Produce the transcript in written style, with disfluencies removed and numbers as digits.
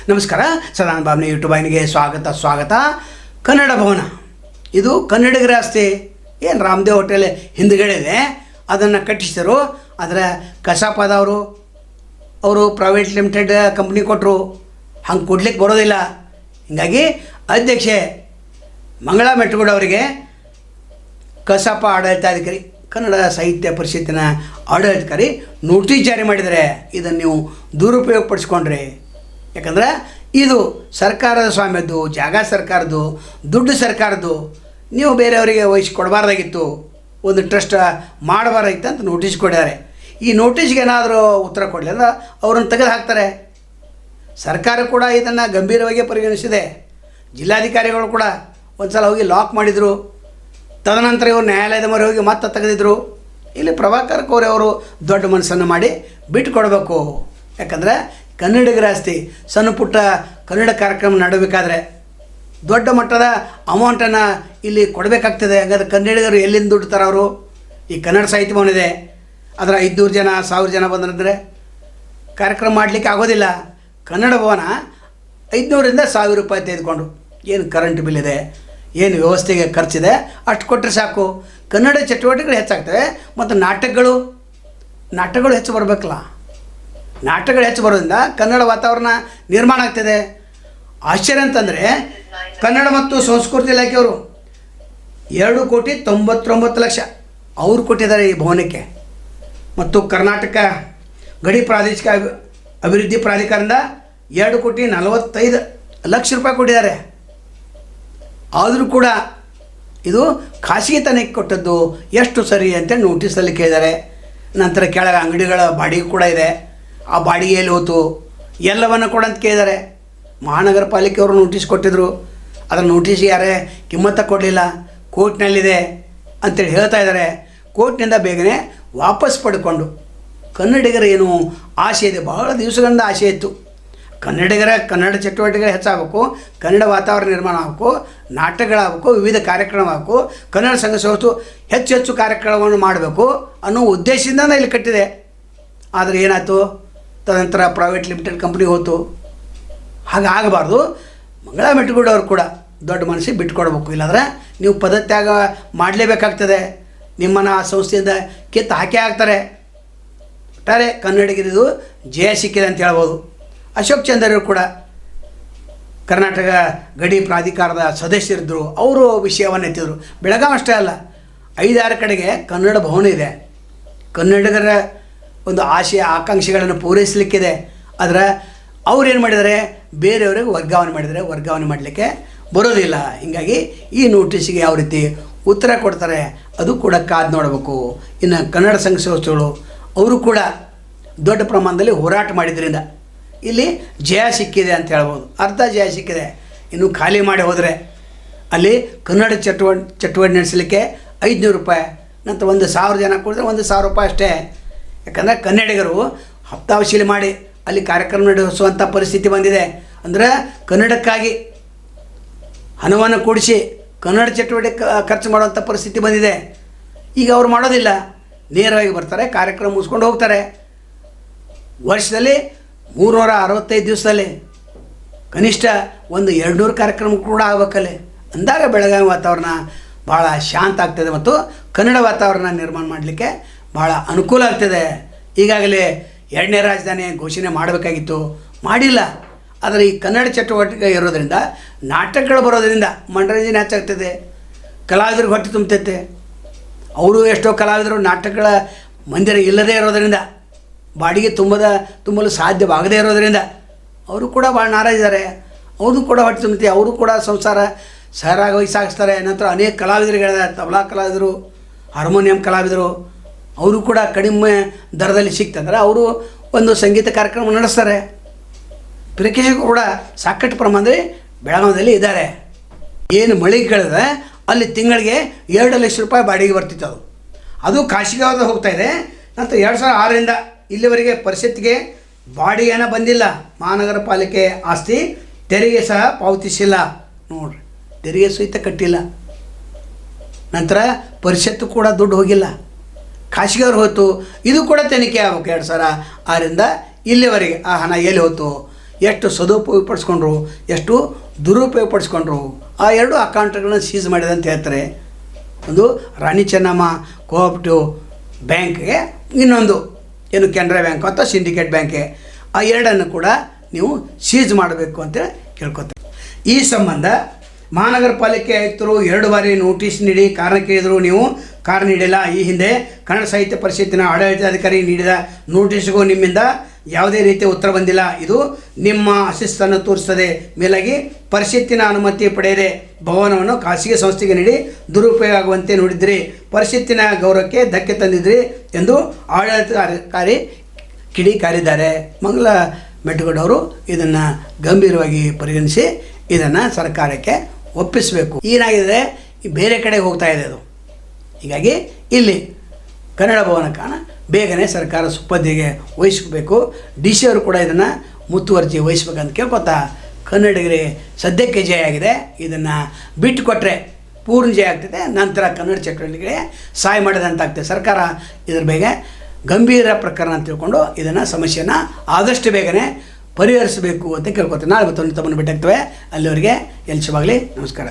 ನಮಸ್ಕಾರ. ಸದಾನಂದ ಭಾವನೆ ಯೂಟ್ಯೂಬ್ ವಾಹಿನಿಗೆ ಸ್ವಾಗತ. ಕನ್ನಡ ಭವನ ಇದು ಕನ್ನಡಿಗರ ಆಸ್ತಿ. ಏನು ರಾಮದೇವ್ ಹೋಟೆಲ್ ಹಿಂದುಗಡೆ ಅದನ್ನು ಕಟ್ಟಿಸಿದರು. ಅದರ ಕಸಾಪದವರು ಅವರು ಪ್ರೈವೇಟ್ ಲಿಮಿಟೆಡ್ ಕಂಪ್ನಿ ಕೊಟ್ಟರು. ಹಂಗೆ ಕೊಡ್ಲಿಕ್ಕೆ ಬರೋದಿಲ್ಲ. ಹೀಗಾಗಿ ಅಧ್ಯಕ್ಷೆ ಮಂಗಳಾ ಮೆಟ್ಟಗೌಡ ಅವರಿಗೆ ಕಸಾಪ ಆಡಳಿತಾಧಿಕಾರಿ, ಕನ್ನಡ ಸಾಹಿತ್ಯ ಪರಿಷತ್ತಿನ ಆಡಳಿತಾಧಿಕಾರಿ ನೋಟಿಸ್ ಜಾರಿ ಮಾಡಿದರೆ ಇದನ್ನು ನೀವು ದುರುಪಯೋಗಪಡಿಸ್ಕೊಂಡ್ರಿ. ಯಾಕಂದರೆ ಇದು ಸರ್ಕಾರದ ಸ್ವಾಮ್ಯದ್ದು, ಜಾಗ ಸರ್ಕಾರದ್ದು, ದುಡ್ಡು ಸರ್ಕಾರದ್ದು. ನೀವು ಬೇರೆಯವರಿಗೆ ವಹಿಸಿಕೊಡಬಾರ್ದಾಗಿತ್ತು, ಒಂದು ಟ್ರಸ್ಟ್ ಮಾಡಬಾರ್ದಾಗಿತ್ತು ಅಂತ ನೋಟಿಸ್ ಕೊಡ್ತಾರೆ. ಈ ನೋಟಿಸ್ಗೆ ಏನಾದರೂ ಉತ್ತರ ಕೊಡಲಿಲ್ಲ ಅವ್ರನ್ನ ತೆಗೆದು ಹಾಕ್ತಾರೆ. ಸರ್ಕಾರ ಕೂಡ ಇದನ್ನು ಗಂಭೀರವಾಗಿ ಪರಿಗಣಿಸಿದೆ. ಜಿಲ್ಲಾಧಿಕಾರಿಗಳು ಕೂಡ ಒಂದು ಸಲ ಹೋಗಿ ಲಾಕ್ ಮಾಡಿದರು. ತದನಂತರ ಇವರು ನ್ಯಾಯಾಲಯದ ಮೊರೆ ಹೋಗಿ ಮತ್ತೆ ತೆಗೆದಿದ್ರು. ಇಲ್ಲಿ ಪ್ರಭಾಕರ್ ಕೋರೆ ಅವರು ದೊಡ್ಡ ಮನಸ್ಸನ್ನು ಮಾಡಿ ಬಿಟ್ಟು ಕೊಡಬೇಕು. ಯಾಕಂದರೆ ಕನ್ನಡಿಗರ ಆಸ್ತಿ. ಸಣ್ಣ ಪುಟ್ಟ ಕನ್ನಡ ಕಾರ್ಯಕ್ರಮ ನಡೆಯಬೇಕಾದ್ರೆ ದೊಡ್ಡ ಮಟ್ಟದ ಅಮೌಂಟನ್ನು ಇಲ್ಲಿ ಕೊಡಬೇಕಾಗ್ತದೆ. ಹಾಗಾದ್ರೆ ಕನ್ನಡಿಗರು ಎಲ್ಲಿಂದ ದುಡ್ತಾರೆ ಅವರು? ಈ ಕನ್ನಡ ಸಾಹಿತ್ಯ ಭವನ ಇದೆ, ಅದರ 500 ಜನ 1000 ಜನ ಬಂದರೆ ಕಾರ್ಯಕ್ರಮ ಮಾಡಲಿಕ್ಕೆ ಆಗೋದಿಲ್ಲ. ಕನ್ನಡ ಭವನ 500ರಿಂದ 1000 ರೂಪಾಯಿ ತೆಗೆದುಕೊಂಡು ಏನು ಕರೆಂಟ್ ಬಿಲ್ ಇದೆ, ಏನು ವ್ಯವಸ್ಥೆಗೆ ಖರ್ಚಿದೆ ಅಷ್ಟು ಕೊಟ್ಟರೆ ಸಾಕು. ಕನ್ನಡ ಚಟುವಟಿಕೆಗಳು ಹೆಚ್ಚಾಗ್ತವೆ. ಮತ್ತು ನಾಟಕಗಳು ಹೆಚ್ಚು ಬರಬೇಕಲ್ಲ. ನಾಟಕಗಳು ಹೆಚ್ಚು ಬರೋದ್ರಿಂದ ಕನ್ನಡ ವಾತಾವರಣ ನಿರ್ಮಾಣ ಆಗ್ತದೆ. ಆಶ್ಚರ್ಯ ಅಂತಂದರೆ ಕನ್ನಡ ಮತ್ತು ಸಂಸ್ಕೃತಿ ಇಲಾಖೆಯವರು 2,99,00,000 ಅವರು ಕೊಟ್ಟಿದ್ದಾರೆ ಈ ಭವನಕ್ಕೆ. ಮತ್ತು ಕರ್ನಾಟಕ ಗಡಿ ಪ್ರಾದೇಶಿಕ ಅಭಿವೃದ್ಧಿ ಪ್ರಾಧಿಕಾರದಿಂದ 2,45,00,000 ರೂಪಾಯಿ ಕೊಟ್ಟಿದ್ದಾರೆ. ಆದರೂ ಕೂಡ ಇದು ಖಾಸಗಿತನಕ್ಕೆ ಕೊಟ್ಟದ್ದು ಎಷ್ಟು ಸರಿ ಅಂತೇಳಿ ನೋಟಿಸಲ್ಲಿ ಕೇಳಿದ್ದಾರೆ. ನಂತರ ಕೆಳಗೆ ಅಂಗಡಿಗಳ ಬಾಡಿಗೆ ಕೂಡ ಇದೆ. ಆ ಬಾಡಿಗೆಯಲ್ಲಿ ಹೋತು ಎಲ್ಲವನ್ನು ಕೂಡ ಅಂತ ಕೇಳಿದ್ದಾರೆ. ಮಹಾನಗರ ಪಾಲಿಕೆಯವರು ನೋಟಿಸ್ ಕೊಟ್ಟಿದ್ದರು. ಅದರ ನೋಟಿಸ್ಗೆ ಯಾರೇ ಕಿಮ್ಮತ್ತ ಕೊಡಲಿಲ್ಲ. ಕೋರ್ಟ್ನಲ್ಲಿದೆ ಅಂತೇಳಿ ಹೇಳ್ತಾ ಇದ್ದಾರೆ. ಕೋರ್ಟ್ನಿಂದ ಬೇಗನೆ ವಾಪಸ್ ಪಡ್ಕೊಂಡು ಕನ್ನಡಿಗರ ಏನು ಆಸೆ ಇದೆ, ಬಹಳ ದಿವಸಗಳಿಂದ ಆಸೆ ಇತ್ತು. ಕನ್ನಡ ಚಟುವಟಿಕೆ ಹೆಚ್ಚಾಗಬೇಕು, ಕನ್ನಡ ವಾತಾವರಣ ನಿರ್ಮಾಣ ಆಗಬೇಕು, ನಾಟಕಗಳಾಗಬೇಕು, ವಿವಿಧ ಕಾರ್ಯಕ್ರಮ ಆಗಬೇಕು, ಕನ್ನಡ ಸಂಘ ಸಂಸ್ಥೆ ಹೆಚ್ಚು ಕಾರ್ಯಕ್ರಮವನ್ನು ಮಾಡಬೇಕು ಅನ್ನೋ ಉದ್ದೇಶದಿಂದ ಇಲ್ಲಿ ಕಟ್ಟಿದೆ. ಆದರೆ ಏನಾಯಿತು, ತದನಂತರ ಪ್ರೈವೇಟ್ ಲಿಮಿಟೆಡ್ ಕಂಪ್ನಿ ಹೋಯ್ತು. ಹಾಗಾಗಬಾರ್ದು. ಮಂಗಳಾ ಮೆಟ್ಟಗೌಡ ಅವರು ಕೂಡ ದೊಡ್ಡ ಮನಸ್ಸಿಗೆ ಬಿಟ್ಟುಕೊಡ್ಬೇಕು. ಇಲ್ಲಾಂದರೆ ನೀವು ಪದತ್ಯಾಗ ಮಾಡಲೇಬೇಕಾಗ್ತದೆ. ನಿಮ್ಮನ್ನು ಆ ಸಂಸ್ಥೆಯಿಂದ ಕಿತ್ತು ಹಾಕೇ ಆಗ್ತಾರೆ. ಒಟ್ಟಾರೆ ಕನ್ನಡಿಗರಿದು ಜಯ ಸಿಕ್ಕಿದೆ ಅಂತ ಹೇಳ್ಬೋದು. ಅಶೋಕ್ ಚಂದ್ರರು ಕೂಡ ಕರ್ನಾಟಕ ಗಡಿ ಪ್ರಾಧಿಕಾರದ ಸದಸ್ಯರಿದ್ದರು. ಅವರು ವಿಷಯವನ್ನು ಎತ್ತಿದರು. ಬೆಳಗಾವಿ ಅಷ್ಟೇ ಅಲ್ಲ, 5-6 ಕಡೆಗೆ ಕನ್ನಡ ಭವನ ಇದೆ. ಕನ್ನಡಿಗರ ಒಂದು ಆಶಯ ಆಕಾಂಕ್ಷೆಗಳನ್ನು ಪೂರೈಸಲಿಕ್ಕಿದೆ. ಆದರೆ ಅವ್ರೇನು ಮಾಡಿದ್ದಾರೆ, ಬೇರೆಯವರಿಗೆ ವರ್ಗಾವಣೆ ಮಾಡಲಿಕ್ಕೆ ಬರೋದಿಲ್ಲ. ಹೀಗಾಗಿ ಈ ನೋಟಿಸಿಗೆ ಯಾವ ರೀತಿ ಉತ್ತರ ಕೊಡ್ತಾರೆ ಅದು ಕೂಡ ಕಾದು ನೋಡಬೇಕು. ಇನ್ನು ಕನ್ನಡ ಸಂಘ ಸಂಸ್ಥೆಗಳು ಅವರು ಕೂಡ ದೊಡ್ಡ ಪ್ರಮಾಣದಲ್ಲಿ ಹೋರಾಟ ಮಾಡಿದ್ರಿಂದ ಇಲ್ಲಿ ಜಯ ಸಿಕ್ಕಿದೆ ಅಂತ ಹೇಳ್ಬೋದು. ಅರ್ಧ ಜಯ ಸಿಕ್ಕಿದೆ. ಇನ್ನು ಖಾಲಿ ಮಾಡಿ ಹೋದರೆ ಅಲ್ಲಿ ಕನ್ನಡ ಚಟುವಟಿಕೆ ನಡೆಸಲಿಕ್ಕೆ 500 ರೂಪಾಯಿ, ನಂತರ 1,000 ಜನ ಕೊಡಿದ್ರೆ 1,000 ರೂಪಾಯಿ ಅಷ್ಟೇ. ಯಾಕಂದರೆ ಕನ್ನಡಿಗರು ಹಪ್ತಾವಶೀಲಿ ಮಾಡಿ ಅಲ್ಲಿ ಕಾರ್ಯಕ್ರಮ ನಡೆಸುವಂಥ ಪರಿಸ್ಥಿತಿ ಬಂದಿದೆ. ಅಂದರೆ ಕನ್ನಡಕ್ಕಾಗಿ ಹಣವನ್ನು ಕೂಡಿಸಿ ಕನ್ನಡ ಚಟುವಟಿಕೆ ಖರ್ಚು ಮಾಡುವಂಥ ಪರಿಸ್ಥಿತಿ ಬಂದಿದೆ. ಈಗ ಅವ್ರು ಮಾಡೋದಿಲ್ಲ, ನೇರವಾಗಿ ಬರ್ತಾರೆ, ಕಾರ್ಯಕ್ರಮ ಮುಗಿಸ್ಕೊಂಡು ಹೋಗ್ತಾರೆ. ವರ್ಷದಲ್ಲಿ 365 ದಿವಸದಲ್ಲಿ ಕನಿಷ್ಠ 200 ಕಾರ್ಯಕ್ರಮ ಕೂಡ ಆಗಬೇಕಲ್ಲಿ. ಅಂದಾಗ ಬೆಳಗಾವಿ ವಾತಾವರಣ ಭಾಳ ಶಾಂತ ಆಗ್ತದೆ ಮತ್ತು ಕನ್ನಡ ವಾತಾವರಣ ನಿರ್ಮಾಣ ಮಾಡಲಿಕ್ಕೆ ಭಾಳ ಅನುಕೂಲ ಆಗ್ತದೆ. ಈಗಾಗಲೇ 2ನೇ ರಾಜಧಾನಿ ಘೋಷಣೆ ಮಾಡಬೇಕಾಗಿತ್ತು, ಮಾಡಿಲ್ಲ. ಆದರೆ ಈ ಕನ್ನಡ ಚಟುವಟಿಕೆ ಇರೋದರಿಂದ, ನಾಟಕಗಳು ಬರೋದರಿಂದ ಮನರಂಜನೆ ಹೆಚ್ಚಾಗ್ತದೆ, ಕಲಾವಿದರಿಗೆ ಹೊಟ್ಟೆ ತುಂಬತೈತೆ. ಅವರು ಎಷ್ಟೋ ಕಲಾವಿದರು ನಾಟಕಗಳ ಮಂದಿರ ಇಲ್ಲದೇ ಇರೋದರಿಂದ, ಬಾಡಿಗೆ ತುಂಬಲು ಸಾಧ್ಯವಾಗದೇ ಇರೋದರಿಂದ ಅವರು ಕೂಡ ಭಾಳ ನಾರಾಜಿದ್ದಾರೆ. ಅವರು ಕೂಡ ಹೊಟ್ಟೆ ತುಂಬುತ್ತೆ, ಅವರು ಕೂಡ ಸಂಸಾರ ಸರಾಗವಾಗಿ ಸಾಗಿಸ್ತಾರೆ. ನಂತರ ಅನೇಕ ಕಲಾವಿದರುಗಳಿದ್ದಾರೆ, ತಬಲಾ ಕಲಾವಿದರು, ಹಾರ್ಮೋನಿಯಂ ಕಲಾವಿದರು, ಅವರು ಕೂಡ ಕಡಿಮೆ ದರದಲ್ಲಿ ಸಿಗ್ತಂದ್ರೆ ಅವರು ಒಂದು ಸಂಗೀತ ಕಾರ್ಯಕ್ರಮ ನಡೆಸ್ತಾರೆ. ಪ್ರೇಕ್ಷಕರು ಕೂಡ ಸಾಕಷ್ಟು ಪ್ರಮಾಣದಲ್ಲಿ ಬೆಳಗಾವಿಯಲ್ಲಿ ಇದ್ದಾರೆ. ಏನು ಮಳಿಗೆಗಳಿದೆ ಅಲ್ಲಿ ತಿಂಗಳಿಗೆ 2 ಲಕ್ಷ ರೂಪಾಯಿ ಬಾಡಿಗೆ ಬರ್ತಿತ್ತು. ಅದು ಖಾಸಗಿಯಾದ ಹೋಗ್ತಾ ಇದೆ. ನಂತರ 2006ರಿಂದ ಇಲ್ಲಿವರೆಗೆ ಪರಿಷತ್ತಿಗೆ ಬಾಡಿಗೆನ ಬಂದಿಲ್ಲ. ಮಹಾನಗರ ಪಾಲಿಕೆ ಆಸ್ತಿ ತೆರಿಗೆ ಸಹ ಪಾವತಿಸಿಲ್ಲ. ನೋಡ್ರಿ, ತೆರಿಗೆ ಸಹಿತ ಕಟ್ಟಿಲ್ಲ. ನಂತರ ಪರಿಷತ್ತು ಕೂಡ ದುಡ್ಡು ಹೋಗಿಲ್ಲ, ಖಾಸಗಿಯವ್ರು ಹೋಯ್ತು. ಇದು ಕೂಡ ತನಿಖೆ ಆಗಬೇಕು. 2006ರಿಂದ ಇಲ್ಲಿವರೆಗೆ ಆ ಹಣ ಎಲ್ಲಿ ಹೋಯ್ತು, ಎಷ್ಟು ಸದುಪಯೋಗ ಪಡಿಸ್ಕೊಂಡ್ರು, ಎಷ್ಟು ದುರುಪಯೋಗ ಪಡಿಸ್ಕೊಂಡ್ರು, ಆ ಎರಡು ಅಕೌಂಟ್ಗಳನ್ನ ಸೀಸ್ ಮಾಡಿದೆ ಅಂತ ಹೇಳ್ತಾರೆ. ಒಂದು ರಾಣಿ ಚೆನ್ನಮ್ಮ ಕೋಆಪರೇಟಿವ್ ಬ್ಯಾಂಕ್ಗೆ, ಇನ್ನೊಂದು ಏನು ಕೆನರಾ ಬ್ಯಾಂಕು ಅಥವಾ ಸಿಂಡಿಕೇಟ್ ಬ್ಯಾಂಕ್ಗೆ, ಆ ಎರಡನ್ನು ಕೂಡ ನೀವು ಸೀಸ್ ಮಾಡಬೇಕು ಅಂತ ಕೇಳ್ಕೊತಾರೆ. ಈ ಸಂಬಂಧ ಮಹಾನಗರ ಪಾಲಿಕೆ ಆಯುಕ್ತರು 2 ಬಾರಿ ನೋಟಿಸ್ ನೀಡಿ ಕಾರಣ ಕೇಳಿದರು. ನೀವು ಕಾರಣ ನೀಡಿಲ್ಲ. ಈ ಹಿಂದೆ ಕನ್ನಡ ಸಾಹಿತ್ಯ ಪರಿಷತ್ತಿನ ಆಡಳಿತಾಧಿಕಾರಿ ನೀಡಿದ ನೋಟಿಸ್ಗೂ ನಿಮ್ಮಿಂದ ಯಾವುದೇ ರೀತಿಯ ಉತ್ತರ ಬಂದಿಲ್ಲ. ಇದು ನಿಮ್ಮ ಅಶಿಸ್ತನ್ನು ತೋರಿಸ್ತದೆ. ಮೇಲಾಗಿ ಪರಿಷತ್ತಿನ ಅನುಮತಿ ಪಡೆಯದೆ ಭವನವನ್ನು ಖಾಸಗಿ ಸಂಸ್ಥೆಗೆ ನೀಡಿ ದುರುಪಯೋಗ ಆಗುವಂತೆ ನೋಡಿದ್ರಿ, ಪರಿಷತ್ತಿನ ಗೌರವಕ್ಕೆ ಧಕ್ಕೆ ತಂದಿದ್ರಿ ಎಂದು ಆಡಳಿತಾಧಿಕಾರಿ ಕಿಡಿಕಾರಿದ್ದಾರೆ. ಮಂಗಲ ಮೆಟ್ಟಗೌಡವರು ಇದನ್ನು ಗಂಭೀರವಾಗಿ ಪರಿಗಣಿಸಿ ಇದನ್ನು ಸರ್ಕಾರಕ್ಕೆ ಒಪ್ಪಿಸಬೇಕು. ಏನಾಗಿದೆ, ಬೇರೆ ಕಡೆಗೆ ಹೋಗ್ತಾ ಇದೆ ಅದು. ಹೀಗಾಗಿ ಇಲ್ಲಿ ಕನ್ನಡ ಭವನಕ್ಕೆ ಬೇಗನೆ ಸರ್ಕಾರ ಸುಪರ್ದಿಗೆ ವಹಿಸಬೇಕು. ಡಿ ಸಿ ಅವರು ಕೂಡ ಇದನ್ನು ಮುತುವರ್ಜಿ ವಹಿಸ್ಬೇಕಂತ ಕೇಳ್ಕೊತಾ, ಕನ್ನಡಿಗರಿಗೆ ಸದ್ಯಕ್ಕೆ ಜಯ ಆಗಿದೆ. ಇದನ್ನು ಬಿಟ್ಟು ಕೊಟ್ಟರೆ ಪೂರ್ಣ ಜಯ ಆಗ್ತದೆ. ನಂತರ ಕನ್ನಡ ಚಟುವಟಿಕೆಗೆ ಸಹಾಯ ಮಾಡಿದಂತಾಗ್ತದೆ. ಸರ್ಕಾರ ಇದ್ರ ಬಗ್ಗೆ ಗಂಭೀರ ಪ್ರಕರಣ ಅಂತ ತಿಳ್ಕೊಂಡು ಇದನ್ನು ಸಮಸ್ಯೆಯನ್ನು ಆದಷ್ಟು ಬೇಗನೆ ಪರಿಹರಿಸಬೇಕು ಅಂತ ಕೇಳ್ಕೊತೀನಿ. ನಾಳೆ ಮತ್ತೊಂದು ತಮ್ಮನ್ನು ಭೇಟಿಯಾಗ್ತೇವೆ. ಅಲ್ಲಿವರೆಗೆ ಎಲ್ಶವಾಗಲಿ. ನಮಸ್ಕಾರ.